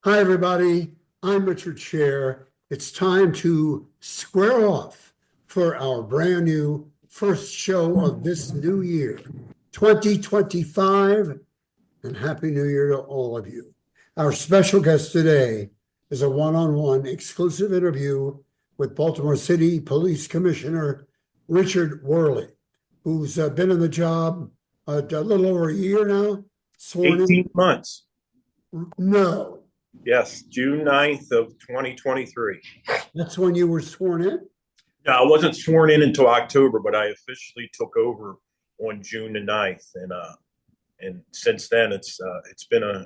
Hi, everybody. I'm Richard Sher. It's time to square off for our brand new first show of this new year, 2025, and Happy New Year to all of you. Our special guest today is a one-on-one exclusive interview with Baltimore City Police Commissioner Richard Worley, who's been in the job a little over a year now, sworn 18 in. months. No, Yes, June 9th of 2023. that's when you were sworn in? Now, I wasn't sworn in until October, but I officially took over on June the 9th. And since then it's been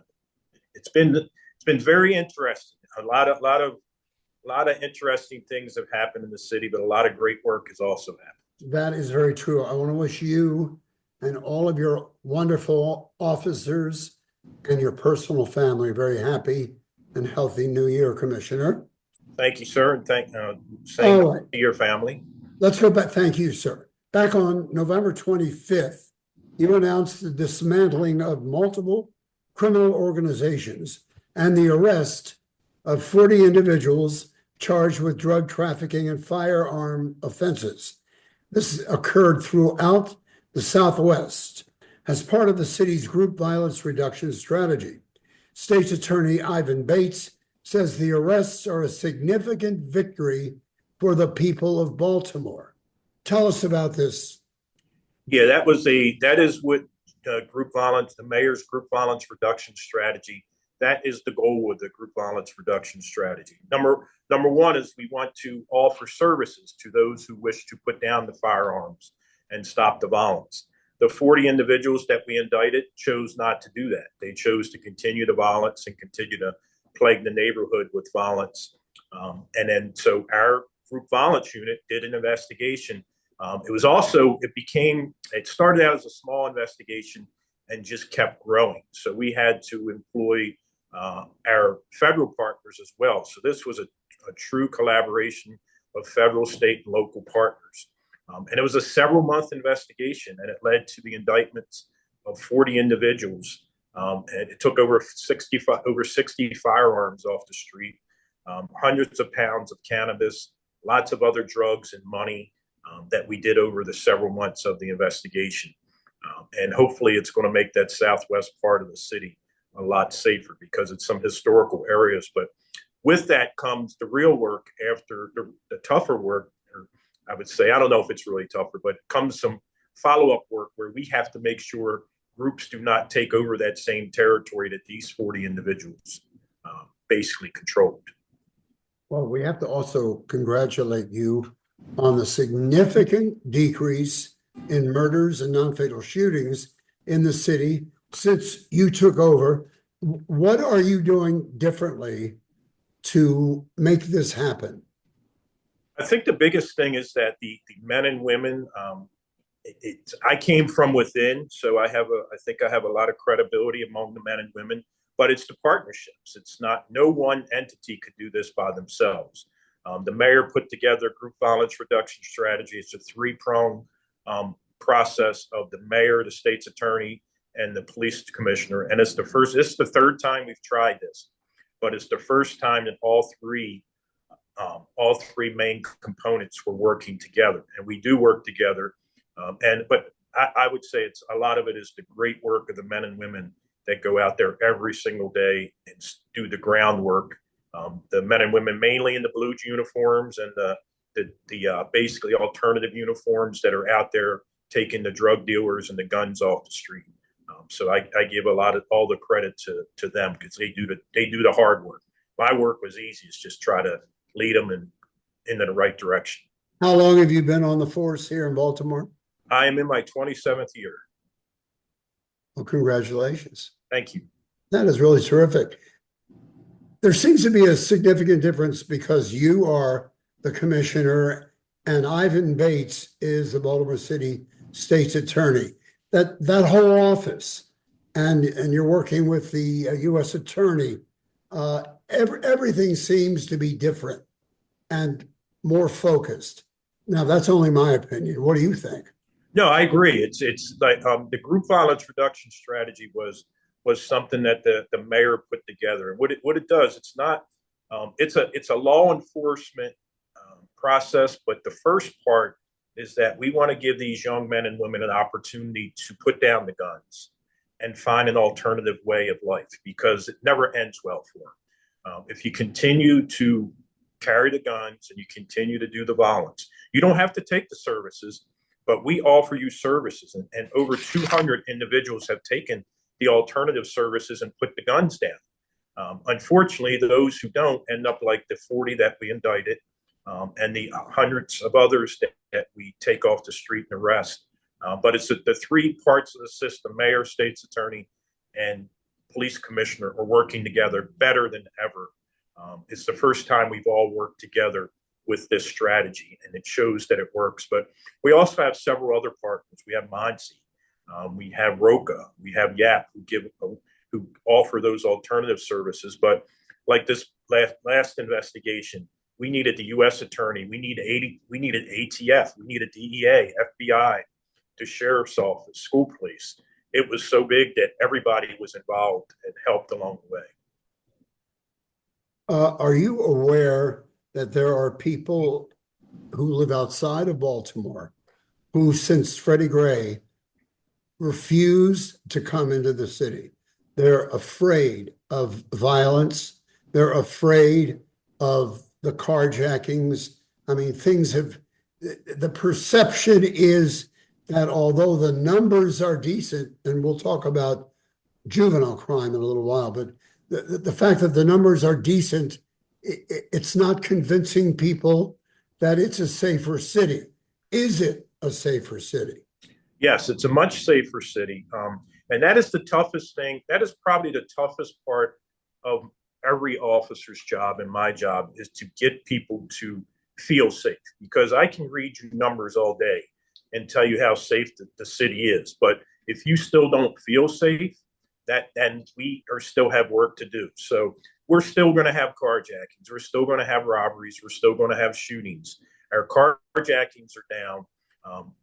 very interesting. A lot of interesting things have happened in the city, but a lot of great work has also happened. That is very true. I want to wish you and all of your wonderful officers and your personal family a very happy and healthy New Year, Commissioner. Thank you, sir, and same All right, to your family. let's go back. Thank you, sir. Back on November 25th, you announced the dismantling of multiple criminal organizations and the arrest of 40 individuals charged with drug trafficking and firearm offenses. This occurred throughout the Southwest as part of the city's group violence reduction strategy. State's Attorney Ivan Bates says the arrests are a significant victory for the people of Baltimore. Tell us about this. Yeah, that is what group violence, the mayor's group violence reduction strategy. That is the goal of the group violence reduction strategy. Number one is we want to offer services to those who wish to put down the firearms and stop the violence. The 40 individuals that we indicted chose not to do that. They chose to continue the violence and continue to plague the neighborhood with violence. So our group violence unit did an investigation. It started out as a small investigation and just kept growing. So we had to employ our federal partners as well. So this was a true collaboration of federal, state, and local partners. And it was a several-month investigation, and it led to the indictments of 40 individuals. And it took over 60 firearms off the street, hundreds of pounds of cannabis, lots of other drugs and money that we did over the several months of the investigation. And hopefully it's going to make that southwest part of the city a lot safer because it's some historical areas. But with that comes the real work after the tougher work. I would say, I don't know if it's really tougher, but comes some follow-up work where we have to make sure groups do not take over that same territory that these 40 individuals basically controlled. Well, we have to also congratulate you on the significant decrease in murders and non-fatal shootings in the city since you took over. What are you doing differently to make this happen? I think the biggest thing is that the men and women, I came from within, so I think I have a lot of credibility among the men and women, but it's the partnerships. It's not, no one entity could do this by themselves. The mayor put together a group violence reduction strategy. It's a three-pronged process of the mayor, the state's attorney, and the police commissioner. And it's the third time we've tried this, but it's the first time that all three main components were working together, and we do work together. But I would say it's a lot of it is the great work of the men and women that go out there every single day and do the groundwork. The men and women mainly in the blue uniforms and the basically alternative uniforms that are out there taking the drug dealers and the guns off the street. So I give all the credit to them because they do the hard work. My work was easy. It's just try to lead them in the right direction. How long have you been on the force here in Baltimore? I am in my 27th year. Well, congratulations. Thank you. That is really terrific. There seems to be a significant difference because you are the commissioner and Ivan Bates is the Baltimore City State's Attorney. That whole office, and you're working with the U.S. Attorney, everything seems to be different and more focused. Now, that's only my opinion. What do you think? No, I agree. It's like the group violence reduction strategy was was something that the mayor put together. And what it does, it's not it's a law enforcement process, but the first part is that we want to give these young men and women an opportunity to put down the guns and find an alternative way of life, because it never ends well for them. If you continue to carry the guns and you continue to do the violence, you don't have to take the services, but we offer you services. And over 200 individuals have taken the alternative services and put the guns down. Unfortunately, those who don't end up like the 40 that we indicted, and the hundreds of others that we take off the street and arrest. But it's the three parts of the system: mayor, state's attorney, and police commissioner are working together better than ever. It's the first time we've all worked together with this strategy, and it shows that it works. But we also have several other partners. We have Monsi, we have Roca, we have YAP, who offer those alternative services. But like this last investigation, we needed the U.S. attorney, we needed ATF, we needed DEA, FBI, the sheriff's office, school police. It was so big that everybody was involved and helped along the way. Are you aware that there are people who live outside of Baltimore who, since Freddie Gray, refuse to come into the city? They're afraid of violence. They're afraid of the carjackings. I mean, the perception is that although the numbers are decent, and we'll talk about juvenile crime in a little while, but the fact that the numbers are decent, it's not convincing people that it's a safer city. Is it a safer city? Yes, it's a much safer city. And that is the toughest thing. That is probably the toughest part of every officer's job and my job, is to get people to feel safe. Because I can read you numbers all day and tell you how safe the city is. But if you still don't feel safe, then we still have work to do. So we're still going to have carjackings. We're still going to have robberies. We're still going to have shootings. Our carjackings are down.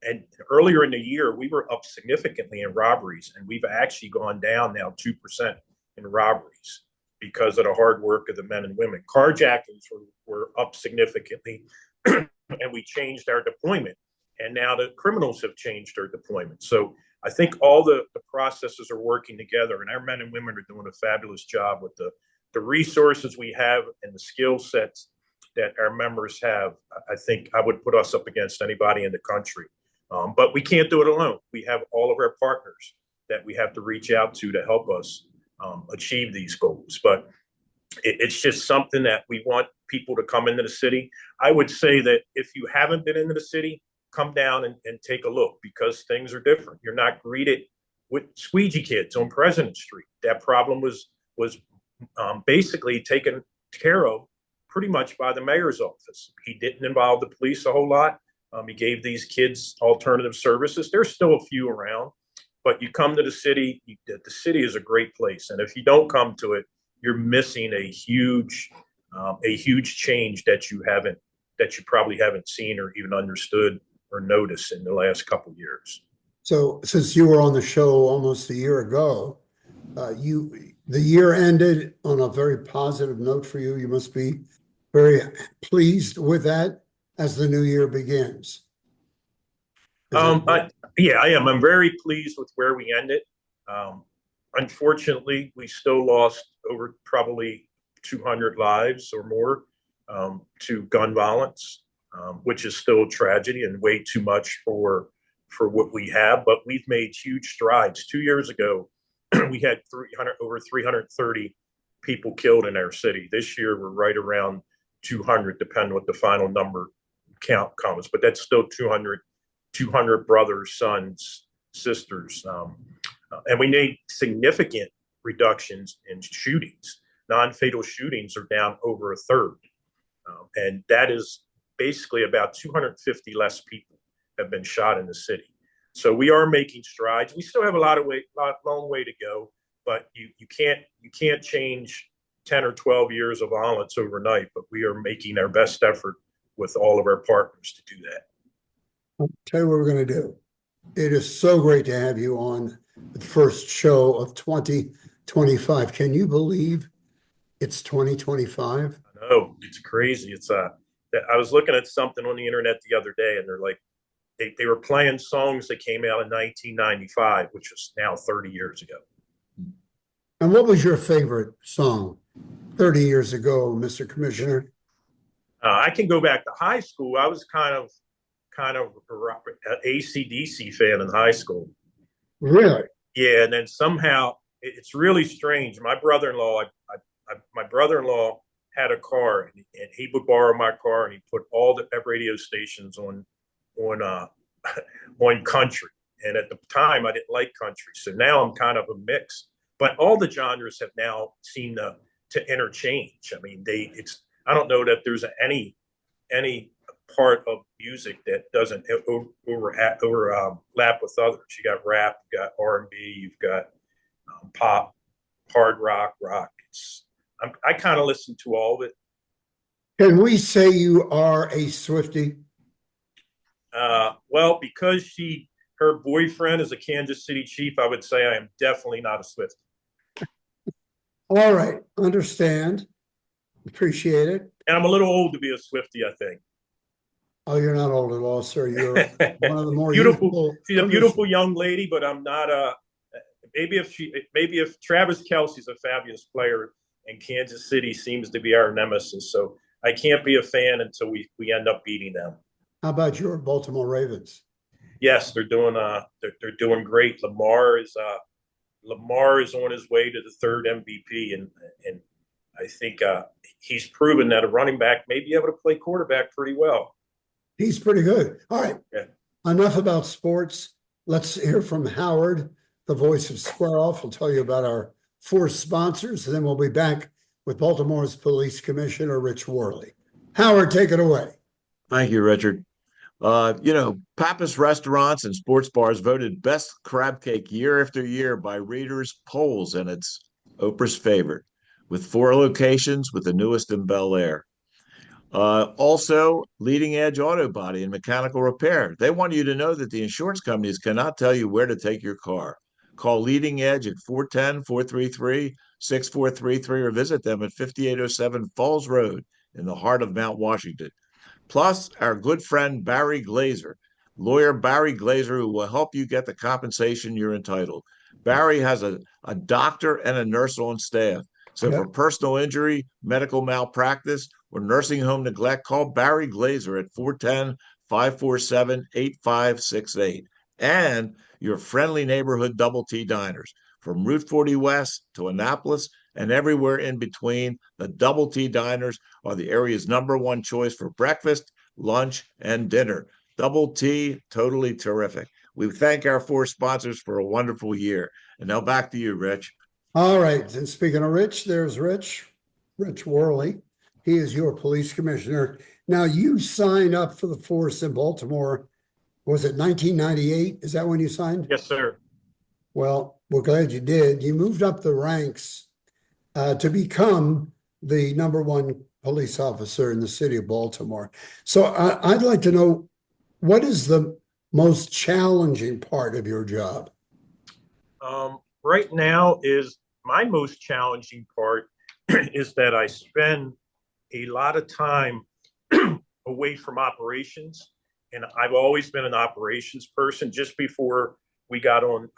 And earlier in the year, we were up significantly in robberies, and we've actually gone down now 2% in robberies because of the hard work of the men and women. Carjackings were up significantly, and we changed our deployment. And now the criminals have changed their deployment. So I think all the processes are working together, and our men and women are doing a fabulous job with the resources we have and the skill sets that our members have. I think I would put us up against anybody in the country. But we can't do it alone. We have all of our partners that we have to reach out to help us achieve these goals. But it's just something that we want people to come into the city. I would say that if you haven't been into the city, come down and take a look, because things are different. You're not greeted with squeegee kids on President Street. That problem was basically taken care of pretty much by the mayor's office. He didn't involve the police a whole lot. He gave these kids alternative services. There's still a few around, but you come to the city, the city is a great place. And if you don't come to it, you're missing a huge change that you probably haven't seen or even understood or noticed in the last couple of years. So since you were on the show almost a year ago, the year ended on a very positive note for you. You must be very pleased with that as the new year begins. I am. I'm very pleased with where we ended. Unfortunately, we still lost over probably 200 lives or more to gun violence, which is still a tragedy and way too much for what we have. But we've made huge strides. 2 years ago, we had over 330 people killed in our city. This year, we're right around 200, depending what the final number count comes. But that's still 200 brothers, sons, sisters. And we made significant reductions in shootings. Non-fatal shootings are down over a third. And that is basically about 250 less people have been shot in the city. So we are making strides. We still have a long way to go, but you can't change 10 or 12 years of violence overnight, but we are making our best effort with all of our partners to do that. I'll tell you what we're going to do. It is so great to have you on the first show of 2024. 25. Can you believe it's 2025? No, it's crazy. I was looking at something on the internet the other day, and they're like, they were playing songs that came out in 1995, which is now 30 years ago. And what was your favorite song 30 years ago, Mr. Commissioner? I can go back to high school. I was kind of an AC/DC fan in high school. Really? Yeah, and then somehow it's really strange. My brother-in-law had a car, and he would borrow my car, and he put all the radio stations on on country. And at the time, I didn't like country, so now I'm kind of a mix. But all the genres have now seemed to interchange. I mean, I don't know that there's any part of music that doesn't overlap with others. You got rap, you got R&B, you've got pop, hard rock, rock. I kind of listen to all of it. Can we say you are a Swiftie? Well, because her boyfriend is a Kansas City Chief, I would say I am definitely not a Swift. All right, understand. Appreciate it. And I'm a little old to be a Swiftie, I think. Oh, you're not old at all, sir. You're one of the more beautiful. youthful. She's a beautiful young lady, but I'm not a. Maybe if Travis Kelce's a fabulous player, and Kansas City seems to be our nemesis, so I can't be a fan until we end up beating them. How about your Baltimore Ravens? Yes, they're doing great. Lamar is on his way to the third MVP, and I think he's proven that a running back may be able to play quarterback pretty well. He's pretty good. All right. Yeah. Enough about sports. Let's hear from Howard, the voice of Square Off. We'll tell you about our 4 sponsors, and then we'll be back with Baltimore's Police Commissioner, Rich Worley. Howard, take it away. Thank you, Richard. Pappas restaurants and sports bars voted best crab cake year after year by readers' polls, and it's Oprah's favorite, with 4 locations, with the newest in Bel Air. Also, Leading Edge Auto Body and Mechanical Repair. They want you to know that the insurance companies cannot tell you where to take your car. Call Leading Edge at 410-433-6433 or visit them at 5807 Falls Road in the heart of Mount Washington. Plus, our good friend Barry Glazer, lawyer Barry Glazer, who will help you get the compensation you're entitled. Barry has a doctor and a nurse on staff. So for personal injury, medical malpractice, or nursing home neglect, call Barry Glazer at 410-547-8568. And your friendly neighborhood Double T Diners. From Route 40 West to Annapolis and everywhere in between, the Double T Diners are the area's #1 choice for breakfast, lunch, and dinner. Double T, totally terrific. We thank our 4 sponsors for a wonderful year. And now back to you, Rich. All right. And speaking of Rich, there's Rich Worley. He is your police commissioner. Now, you signed up for the force in Baltimore. Was it 1998? Is that when you signed? Yes, sir. Well, we're glad you did. You moved up the ranks to become the #1 police officer in the city of Baltimore. So I'd like to know, what is the most challenging part of your job? Right now is my most challenging part is that I spend a lot of time away from operations, and I've always been an operations person. Just before I got on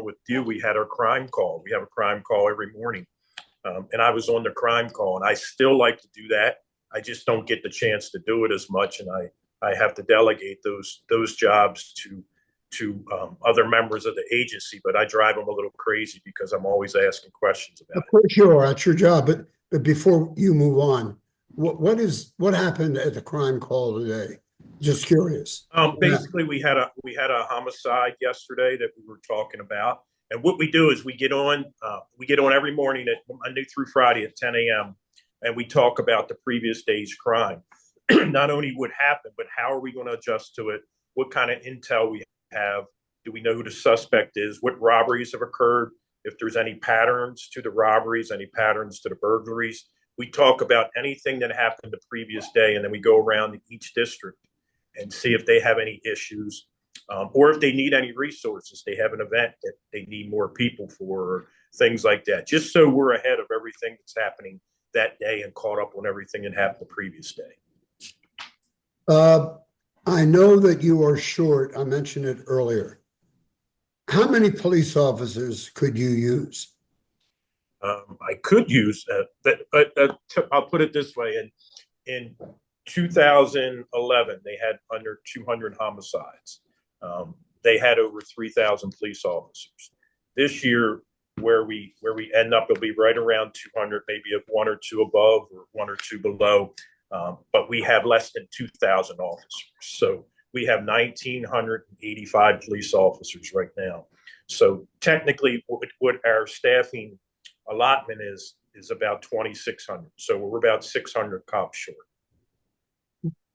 with you, we had our crime call. We have a crime call every morning, and I was on the crime call, and I still like to do that. I just don't get the chance to do it as much, and I have to delegate those jobs to other members of the agency, but I drive them a little crazy because I'm always asking questions about it. Of course you are. That's your job. But before you move on, what happened at the crime call today? Just curious. Basically, we had a homicide yesterday that we were talking about, and what we do is we get on every morning at Monday through Friday at 10 a.m. and we talk about the previous day's crime, not only what happened, but how are we going to adjust to it? What kind of intel we have? Do we know who the suspect is? What robberies have occurred? If there's any patterns to the robberies, any patterns to the burglaries? We talk about anything that happened the previous day, and then we go around each district and see if they have any issues, or if they need any resources. They have an event that they need more people for, or things like that, just so we're ahead of everything that's happening that day and caught up on everything that happened the previous day. I know that you are short. I mentioned it earlier. How many police officers could you use? I could use that, but I'll put it this way: in 2011, they had under 200 homicides. They had over 3,000 police officers. This year, where we end up, it'll be right around 200, maybe one or two above or one or two below. But we have less than 2,000 officers. So we have 1,985 police officers right now. So technically, what our staffing allotment is about 2,600. So we're about 600 cops short.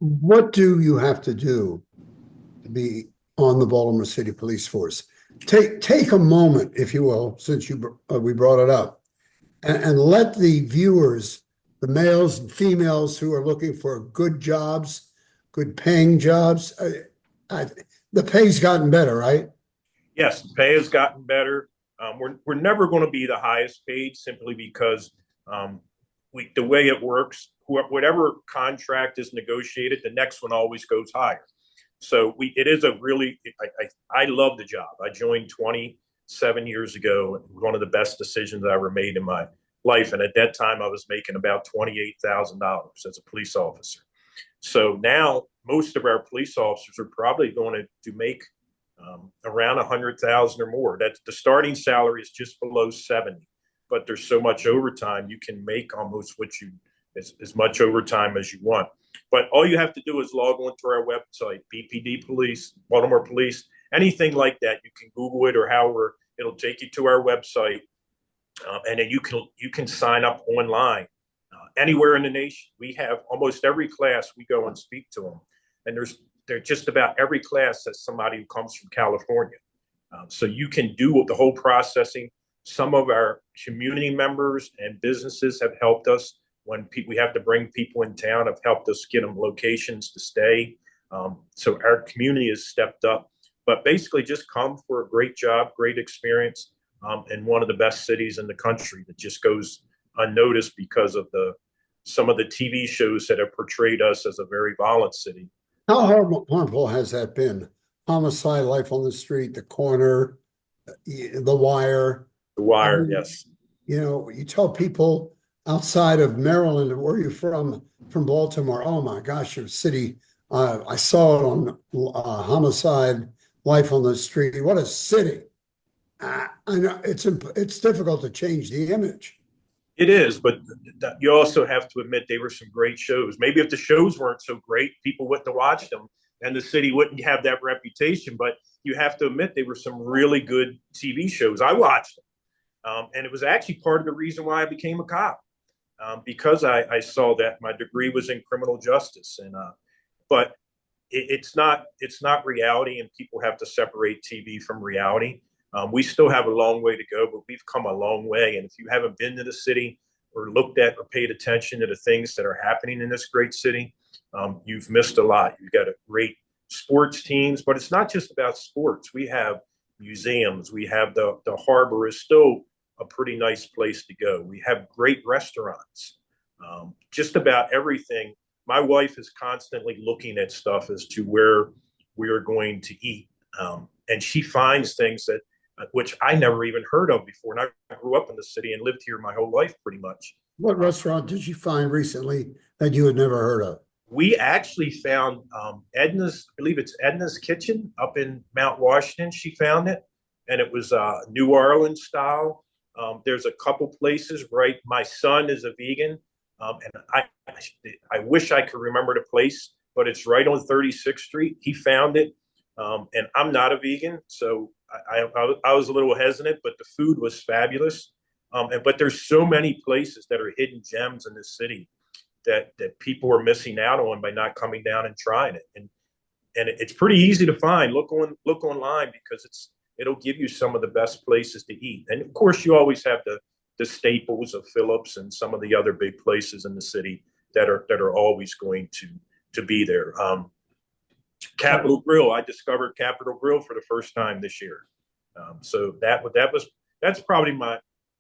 What do you have to do to be on the Baltimore City Police Force? Take a moment, if you will, since we brought it up, and let the viewers, the males and females who are looking for good jobs, good paying jobs, the pay's gotten better, right? Yes, the pay has gotten better. We're never going to be the highest paid simply because the way it works, whatever contract is negotiated, the next one always goes higher. So it is a really, I love the job. I joined 27 years ago. It was one of the best decisions I ever made in my life. And at that time, I was making about $28,000 as a police officer. So now most of our police officers are probably going to make around 100,000 or more. That's the starting salary is just below 70, but there's so much overtime you can make almost as much overtime as you want. But all you have to do is log on to our website, BPD Police, Baltimore Police, anything like that. You can Google it or however, it'll take you to our website, and then you can sign up online anywhere in the nation. We have almost every class we go and speak to them, and there's just about every class has somebody who comes from California. So you can do the whole processing. Some of our community members and businesses have helped us when we have to bring people in town, have helped us get them locations to stay. So our community has stepped up. But basically just come for a great job, great experience, in one of the best cities in the country that just goes unnoticed because of some of the TV shows that have portrayed us as a very violent city. How harmful has that been? Homicide, life on the street, the corner, the wire. The Wire, yes. You know, you tell people outside of Maryland, where you're from Baltimore, oh my gosh, your city, I saw it on Homicide, Life on the Street. What a city. I know it's difficult to change the image. It is, but you also have to admit they were some great shows. Maybe if the shows weren't so great, people wouldn't have watched them and the city wouldn't have that reputation. But you have to admit they were some really good TV shows. I watched them. And it was actually part of the reason why I became a cop, because I saw that my degree was in criminal justice. But it's not reality, and people have to separate TV from reality. We still have a long way to go, but we've come a long way. And if you haven't been to the city or looked at or paid attention to the things that are happening in this great city, you've missed a lot. You've got a great sports teams, but it's not just about sports. We have museums. We have the harbor is still a pretty nice place to go. We have great restaurants, just about everything. My wife is constantly looking at stuff as to where we are going to eat. And she finds things which I never even heard of before. And I grew up in the city and lived here my whole life pretty much. What restaurant did you find recently that you had never heard of? We actually found Edna's, I believe it's Edna's Kitchen up in Mount Washington. She found it, and it was New Orleans style. There's a couple places, right? My son is a vegan, and I wish I could remember the place, but it's right on 36th Street. He found it, and I'm not a vegan, so I was a little hesitant, but the food was fabulous. But there's so many places that are hidden gems in this city that people are missing out on by not coming down and trying it. And it's pretty easy to find. Look online, because it'll give you some of the best places to eat. And of course, you always have the staples of Phillips and some of the other big places in the city that are always going to be there. Capitol Grill, I discovered Capitol Grill for the first time this year. So that's probably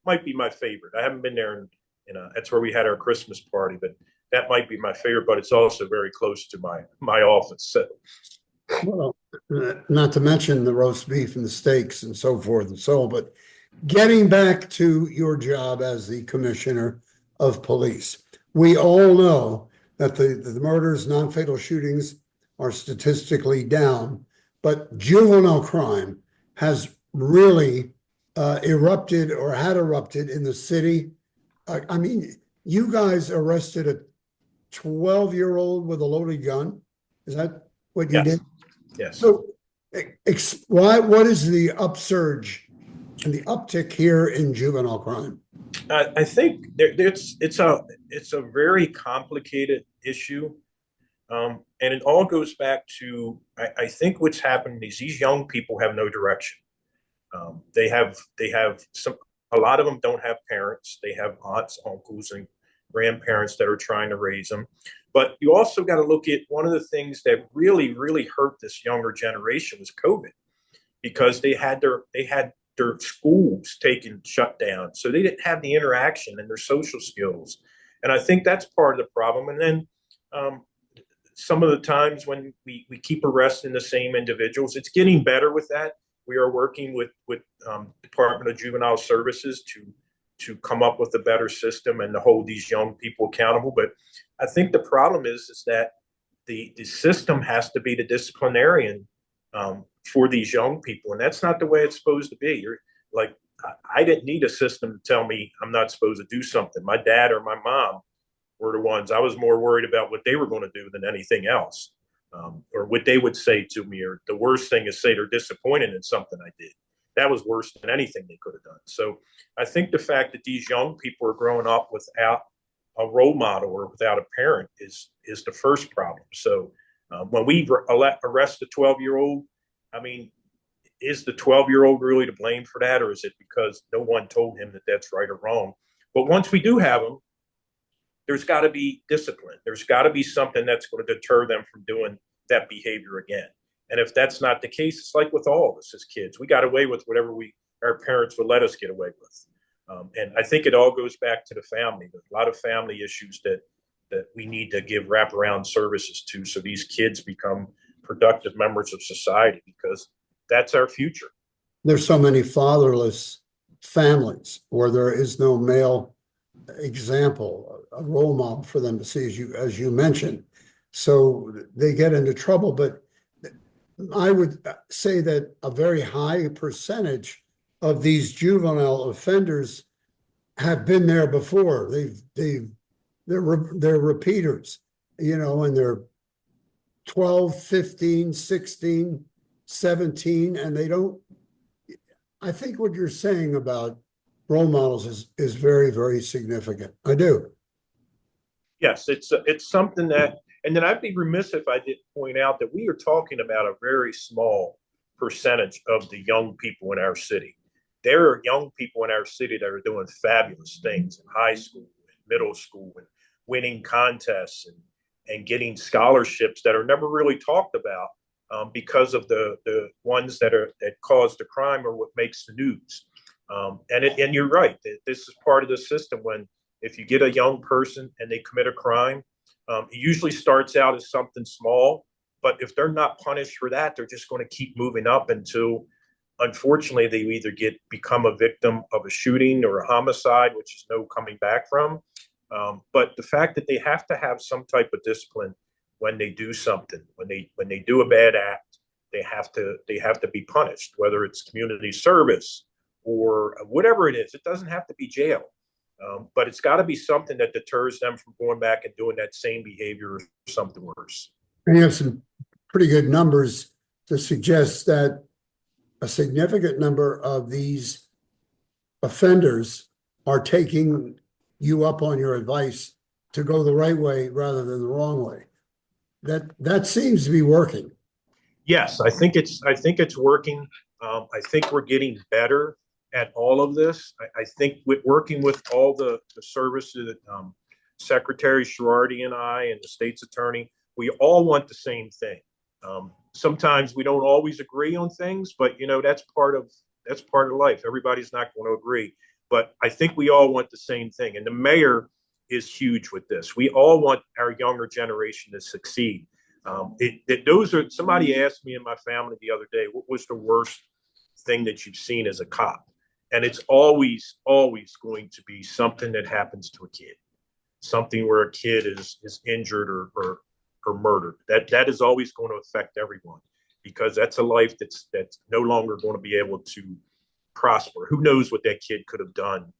might be my favorite. I haven't been there, that's where we had our Christmas party, but that might be my favorite. But it's also very close to my office. So. Well, not to mention the roast beef and the steaks and so forth and so on. But getting back to your job as the commissioner of police, we all know that the murders, non-fatal shootings are statistically down, but juvenile crime has really erupted or had erupted in the city. I mean, you guys arrested a 12-year-old with a loaded gun. Is that what you Yes. did? Yes. So, what is the upsurge and the uptick here in juvenile crime? I think it's a very complicated issue, and it all goes back to I think what's happening is these young people have no direction. They have some. A lot of them don't have parents. They have aunts, uncles, and grandparents that are trying to raise them. But you also got to look at one of the things that really, really hurt this younger generation was COVID, because they had their schools taken shut down, so they didn't have the interaction and their social skills. And I think that's part of the problem. And then some of the times when we keep arresting the same individuals, it's getting better with that. We are working with Department of Juvenile Services to come up with a better system and to hold these young people accountable. But I think the problem is that the system has to be the disciplinarian for these young people, and that's not the way it's supposed to be. You're like, I didn't need a system to tell me I'm not supposed to do something. My dad or my mom were the ones. I was more worried about what they were going to do than anything else. Or what they would say to me, or the worst thing is say they're disappointed in something I did. That was worse than anything they could have done. So I think the fact that these young people are growing up without a role model or without a parent is the first problem. So when we arrest a 12-year-old, I mean, is the 12-year-old really to blame for that, or is it because no one told him that that's right or wrong? But once we do have them, there's got to be discipline. There's got to be something that's going to deter them from doing that behavior again. And if that's not the case, it's like with all of us as kids. We got away with whatever our parents would let us get away with. And I think it all goes back to the family. There's a lot of family issues that we need to give wraparound services to, so these kids become productive members of society, because that's our future. There's so many fatherless families where there is no male example, a role model for them to see, as you mentioned. So they get into trouble. But I would say that a very high percentage of these juvenile offenders have been there before. They're repeaters, and they're 12, 15, 16, 17, and they don't. I think what you're saying about role models is very, very significant. I do. Yes, it's something that, and then I'd be remiss if I didn't point out that we are talking about a very small percentage of the young people in our city. There are young people in our city that are doing fabulous things in high school, and middle school, and winning contests and getting scholarships that are never really talked about because of the ones that cause the crime or what makes the news. And you're right. This is part of the system. When if you get a young person and they commit a crime, it usually starts out as something small. But if they're not punished for that, they're just going to keep moving up until, unfortunately, they either become a victim of a shooting or a homicide, which is no coming back from. But the fact that they have to have some type of discipline when they do something, when they do a bad act, they have to be punished, whether it's community service or whatever it is. It doesn't have to be jail, but it's got to be something that deters them from going back and doing that same behavior or something worse. And you have some pretty good numbers to suggest that a significant number of these offenders are taking you up on your advice to go the right way rather than the wrong way. That seems to be working. Yes, I think it's working. I think we're getting better at all of this. I think with working with all the services, Secretary Sherardi and I and the state's attorney, we all want the same thing. Sometimes we don't always agree on things, but that's part of life. Everybody's not going to agree. but I think we all want the same thing. And the mayor is huge with this. We all want our younger generation to succeed. Somebody asked me in my family the other day, what was the worst thing that you've seen as a cop? And it's always going to be something that happens to a kid, something where a kid is injured or murdered. That is always going to affect everyone, because that's a life that's no longer going to be able to prosper. Who knows what that kid could have done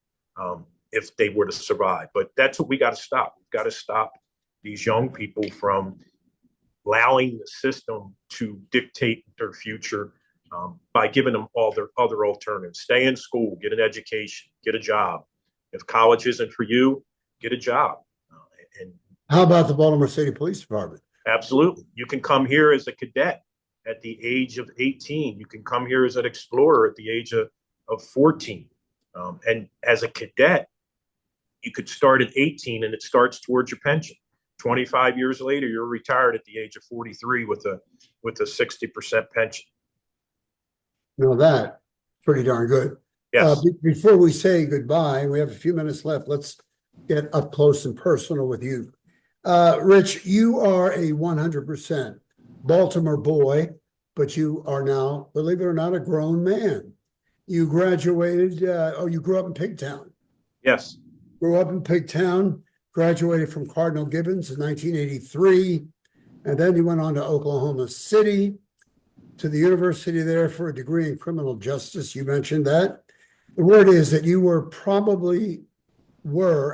if they were to survive? But that's what we got to stop. We've got to stop these young people from allowing the system to dictate their future by giving them all their other alternatives. Stay in school, get an education, get a job. If college isn't for you, get a job. And How about the Baltimore City Police Department? absolutely. You can come here as a cadet at the age of 18. You can come here as an explorer at the age of 14. And as a cadet, you could start at 18 and it starts towards your pension. 25 years later, you're retired at the age of 43 with a 60% pension. Now that's pretty darn good. Yes. Before we say goodbye, we have a few minutes left. Let's get up close and personal with you. Rich, you are a 100% Baltimore boy, but you are now, believe it or not, a grown man. You graduated, you grew up in Pigtown. Yes. Grew up in Pigtown, graduated from Cardinal Gibbons in 1983, and then you went on to Oklahoma City, to the university there for a degree in criminal justice. You mentioned that. The word is that you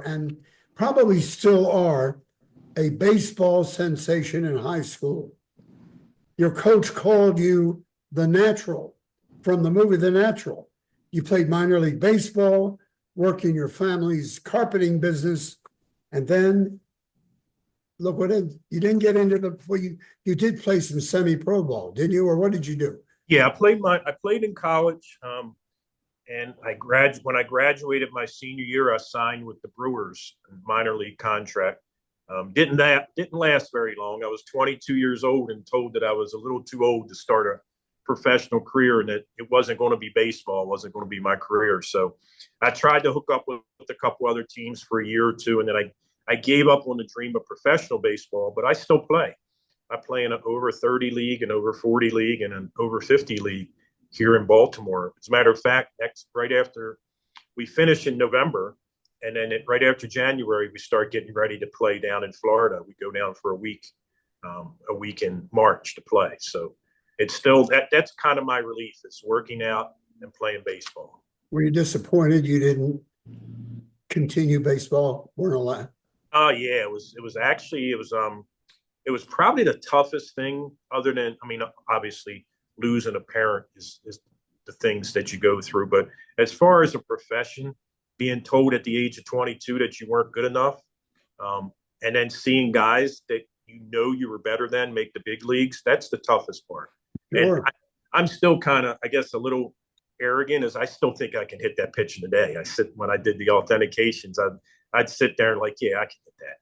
and probably still are a baseball sensation in high school. Your coach called you the Natural from the movie The Natural. You played minor league baseball, worked in your family's carpeting business, and then look what you didn't get into you did play some semi-pro ball, didn't you? Or what did you do? Yeah, I played in college, and when I graduated my senior year, I signed with the Brewers, minor league contract. Didn't last very long. I was 22 years old and told that I was a little too old to start a professional career, and that it wasn't going to be baseball, it wasn't going to be my career. So I tried to hook up with a couple other teams for a year or two, and then I gave up on the dream of professional baseball, but I still play. I play in an over 30 league, an over 40 league, and an over 50 league here in Baltimore. As a matter of fact, right after we finish in November, and then right after January, we start getting ready to play down in Florida. We go down for a week in March to play. So it's still that's kind of my relief, is working out and playing baseball. Were you disappointed you didn't continue baseball? Weren't allowed? Oh yeah, it was probably the toughest thing, other than, I mean, obviously losing a parent is the things that you go through. But as far as a profession, being told at the age of 22 that you weren't good enough, and then seeing guys that you were better than make the big leagues, that's the toughest part. Sure. And I'm still kind of, I guess, a little arrogant, as I still think I can hit that pitch today. When I did the authentications, I'd sit there and like, yeah, I can hit that.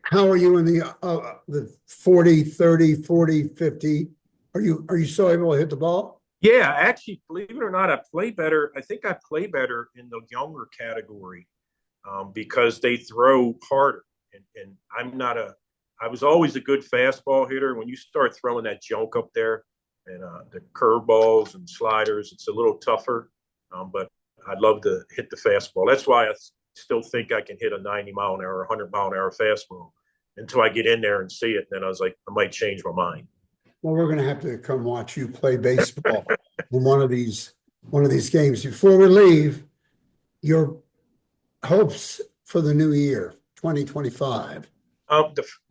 How are you in the 40, 30, 40, 50? Are you still able to hit the ball? Yeah, actually, believe it or not, I play better. I think I play better in the younger category because they throw harder. And I was always a good fastball hitter. When you start throwing that junk up there and the curveballs and sliders, it's a little tougher. But I'd love to hit the fastball. That's why I still think I can hit a 90-mile-an-hour, 100-mile-an-hour fastball until I get in there and see it. And then I was like, I might change my mind. Well, we're going to have to come watch you play baseball in one of these games. Before we leave, your hopes for the new year, 2025.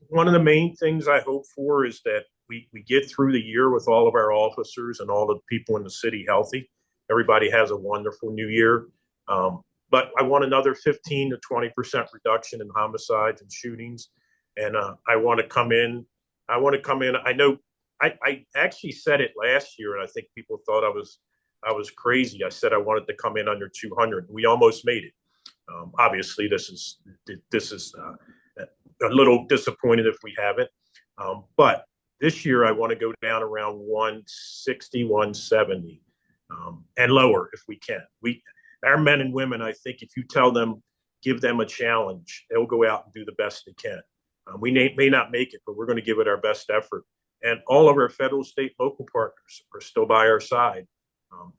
One of the main things I hope for is that we get through the year with all of our officers and all the people in the city healthy. Everybody has a wonderful new year. But I want another 15 to 20% reduction in homicides and shootings. And I want to come in. I know I actually said it last year, and I think people thought I was crazy. I said I wanted to come in under 200. We almost made it. Obviously, this is a little disappointed if we haven't. But this year, I want to go down around 160, 170. and lower if we can. Our men and women, I think, if you tell them, give them a challenge, they'll go out and do the best they can. We may not make it, but we're going to give it our best effort. And all of our federal, state, local partners are still by our side.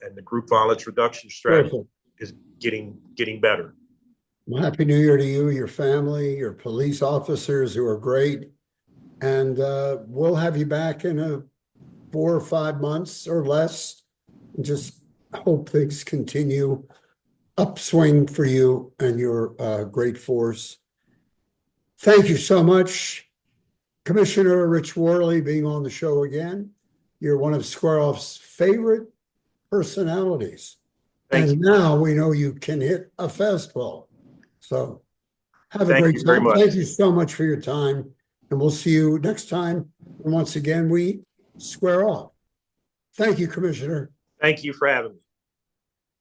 And the group violence reduction strategy is getting better. Well, Happy New Year to you, your family, your police officers who are great. And we'll have you back in 4 or 5 months or less. Just hope things continue upswing for you and your great force. Thank you so much, Commissioner Rich Worley, being on the show again. You're one of Square Off's favorite personalities. And now we know you can hit a fastball. So have a great time. Thank you so much for your time. And we'll see you next time. And once again, we square off. Thank you, Commissioner. Thank you for having me.